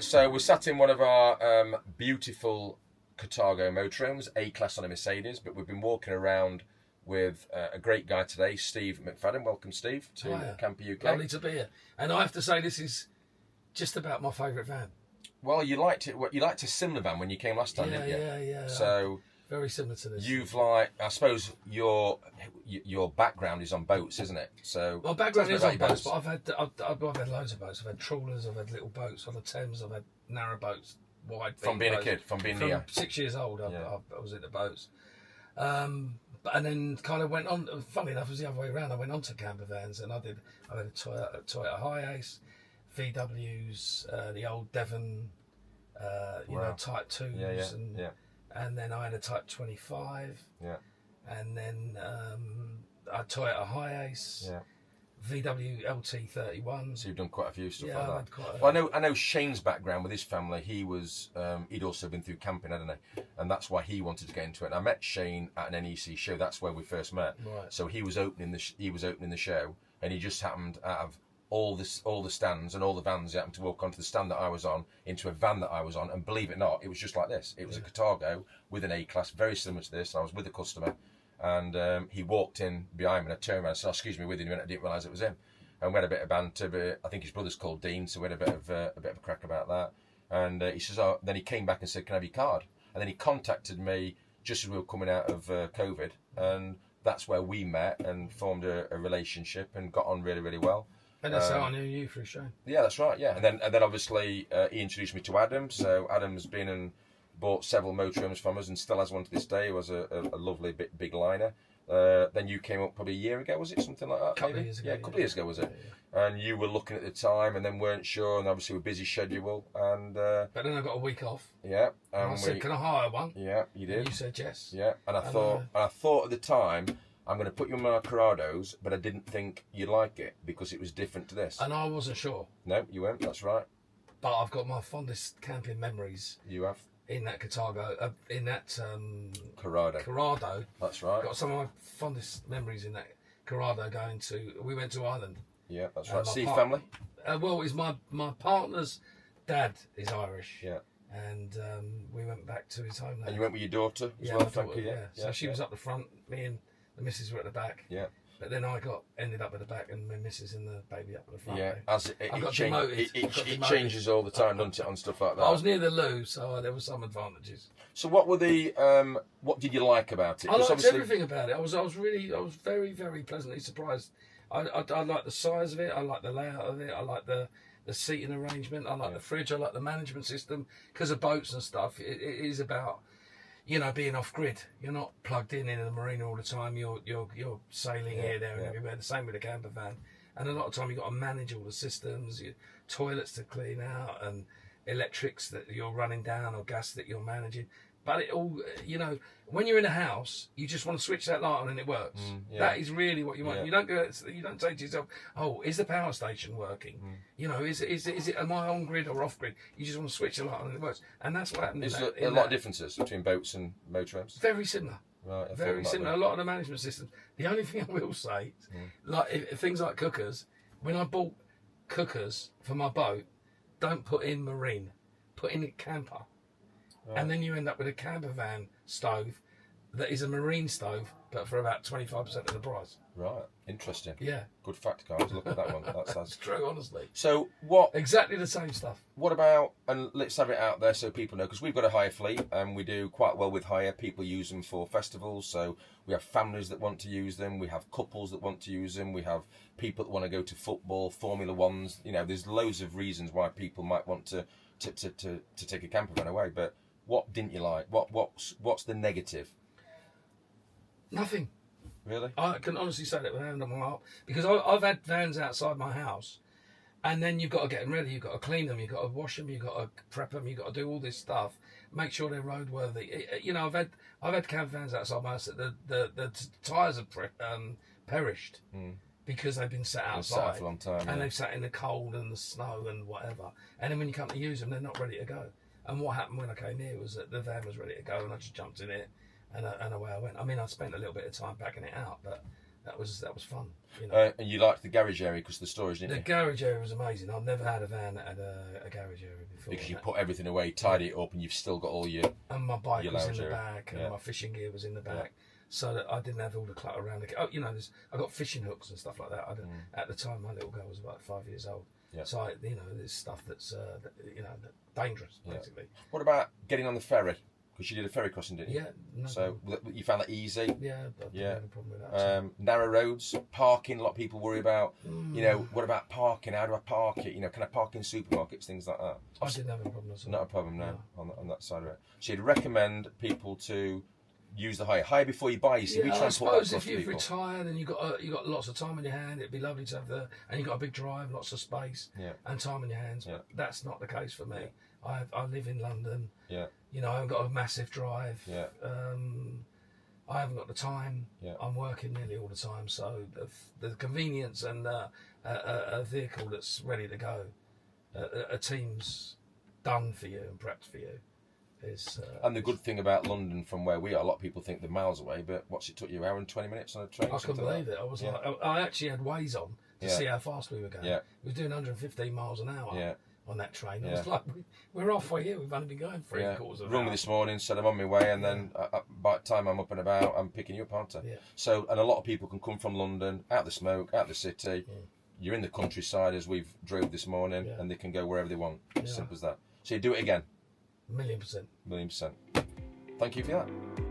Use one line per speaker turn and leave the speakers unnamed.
So we're sat in one of our beautiful Carthago motorhomes, A-Class on a Mercedes, but we've been walking around with a great guy today, Steve McFadden. Welcome, Steve, to
Hiya.
Camper UK.
Lovely to be here. And I have to say, this is just about my favourite van.
Well, you liked it. You liked a similar van when you came last time, didn't you?
Yeah.
So
very similar to this.
you've I suppose your background is on boats, isn't it? So
my background is
tell
on
me about
boats,
your
but I've had loads of boats. I've had trawlers, I've had little boats on the Thames, I've had narrow boats, wide.
From being
boats.
a kid, from being
From
near.
6 years old,
Yeah.
I was in the boats. And then kind of went on. Funny enough, it was the other way around. I went on to camper vans, and I had a Toyota Hiace, VWs, the old Devon,
Wow.
Type 2s, and then I had a Type 25, and then a Toyota Hiace, VW LT31.
So you've done quite a few stuff
Yeah,
like
I've
that.
had quite a-
Well, I know Shane's background with his family. He was he'd also been through camping, hadn't he? And that's why he wanted to get into it. And I met Shane at an NEC show. That's where we first met.
Right.
So he was opening the show, and he just happened out of all the stands and all the vans, he happened to walk onto the stand that I was on, into a van that I was on, and believe it or not, it was just like this. It was a Carthago with an A-Class, very similar to this. And I was with a customer, and he walked in behind me, and I turned around and said, "Excuse me," with him, and I didn't realise it was him. And we had a bit of banter, but I think his brother's called Dean, so we had a bit of a crack about that. And he says, "Oh," then he came back and said, "Can I have your card?" And then he contacted me just as we were coming out of COVID, and that's where we met and formed a relationship and got on really, really well.
And that's how I knew you through Shane.
Yeah, that's right. Yeah, and then obviously he introduced me to Adam. So Adam's been and bought several motorhomes from us and still has one to this day. He was a lovely big liner. Then you came up probably a year ago, was it something like that?
Couple of years ago,
Yeah, a couple of years ago was it?
Yeah.
And you were looking at the time and then weren't sure, and obviously a busy schedule. And
But then I got a week off.
yeah,
And I said, "Can I hire one?"
yeah, you did.
And you said yes.
Yeah, and I thought at the time, I'm going to put you on my Corrados, but I didn't think you'd like it because it was different to this.
And I wasn't sure.
No, you weren't. That's right.
But I've got my fondest camping memories
You have
in that Carthago, in that
Corrado.
Corrado.
That's right.
Got some of my fondest memories in that Corrado going to. We went to Ireland.
Yeah, that's
my
right. See,
part-
family.
Well, it's my partner's dad is Irish.
Yeah.
And we went back to his homeland.
And you went with your daughter as
yeah,
well,
my
Frankie.
daughter,
Yeah.
So she was up the front. Me and the missus were at the back.
Yeah.
But then I ended up at the back, and my missus and the baby up at the front.
Yeah.
there.
As
I
it
got
changes,
demoted.
it
I got demoted.
changes all the time, doesn't it, on stuff like that.
I was near the loo, so there were some advantages.
So what were the what did you like about it?
I
'Cause
liked
obviously-
everything about it. I was very, very pleasantly surprised. I like the size of it. I like the layout of it. I like the seating arrangement. I like the fridge. I like the management system. Because of boats and stuff, it is about, being off grid. You're not plugged in the marina all the time. You're sailing here, there, and everywhere. The same with a camper van. And a lot of time you've got to manage all the systems, your toilets to clean out, and electrics that you're running down or gas that you're managing. But it all, when you're in a house, you just want to switch that light on and it works. That is really what you want.
Yeah.
You don't say to yourself, "Oh, is the power station working?" Is it am I on grid or off grid? You just want to switch the light on and it works. And that's what happened.
Is there a lot of differences between boats and motorhomes?
Very similar.
Right.
Very similar. A lot of the management systems. The only thing I will say, things like cookers. When I bought cookers for my boat, don't put in marine, put in a camper. And then you end up with a camper van stove that is a marine stove, but for about 25% of the price.
Right. Interesting.
Yeah.
Good fact, guys. Look at that one.
That's
That's
true, honestly.
So what?
Exactly the same stuff.
What about, and let's have it out there so people know, because we've got a hire fleet and we do quite well with hire. People use them for festivals, so we have families that want to use them, we have couples that want to use them, we have people that want to go to football, Formula Ones. There's loads of reasons why people might want to take a camper van away. But what didn't you like? What's the negative?
Nothing.
Really?
I can honestly say that with hand on my heart, because I've had vans outside my house, and then you've got to get them ready, you've got to clean them, you've got to wash them, you've got to prep them, you've got to do all this stuff, make sure they're roadworthy. I've had camper vans outside my house that the tyres have perished because they've been sat outside
Sat out for a long time,
and they've sat in the cold and the snow and whatever. And then when you come to use them, they're not ready to go. And what happened when I came here was that the van was ready to go, and I just jumped in it. And away I went. I mean, I spent a little bit of time packing it out, but that was fun. You know.
And you liked the garage area because of the storage, didn't
The
you?
garage area was amazing. I've never had a van that had a garage area before.
Because you put everything away, tidy it up, and you've still got all your...
And my bike
your
was in
lounge
the
area.
back, and
Yeah.
my fishing gear was in the back, so that I didn't have all the clutter around. Oh, you know, I got fishing hooks and stuff like that. At the time, my little girl was about 5 years old.
Yeah.
So you know, there's stuff that's dangerous, basically.
What about getting on the ferry? Because you did a ferry crossing, didn't you?
Yeah. No
So you found that easy?
Yeah, I didn't
Yeah.
have a problem with that.
Narrow roads, parking, a lot of people worry about. You know, what about parking? How do I park it? You know, can I park in supermarkets, things like that?
I didn't have a problem at all.
Not a problem now on that side of it. So you'd recommend people to use the hire before you buy. You see, we
I
transport
suppose
that
if
stuff to
you've
people.
retired and you got lots of time on your hand, it'd be lovely to have and you got a big drive, lots of space, and time on your hands.
Yeah.
But that's not the case for me. I live in London.
Yeah.
You know, I haven't got a massive drive.
Yeah.
I haven't got the time.
Yeah.
I'm working nearly all the time, so the convenience and a vehicle that's ready to go, a team's done for you and prepped for you.
And the good thing about London from where we are, a lot of people think they're miles away, but what's it took you, hour and 20 minutes on a train?
I couldn't believe it. I was like, I actually had Waze on to see how fast we were going.
Yeah.
We were doing 115 miles an hour on that train. I
Yeah.
was like, we're halfway here. We've only been going three quarters of an
Rung me
hour.
this morning, said I'm on my way, and then by the time I'm up and about, I'm picking you up, aren't I?
Yeah.
So, and a lot of people can come from London, out the smoke, out the city. You're in the countryside, as we've drove this morning, and they can go wherever they want. Simple as that. So you do it again.
1,000,000%.
1,000,000%. Thank you for that.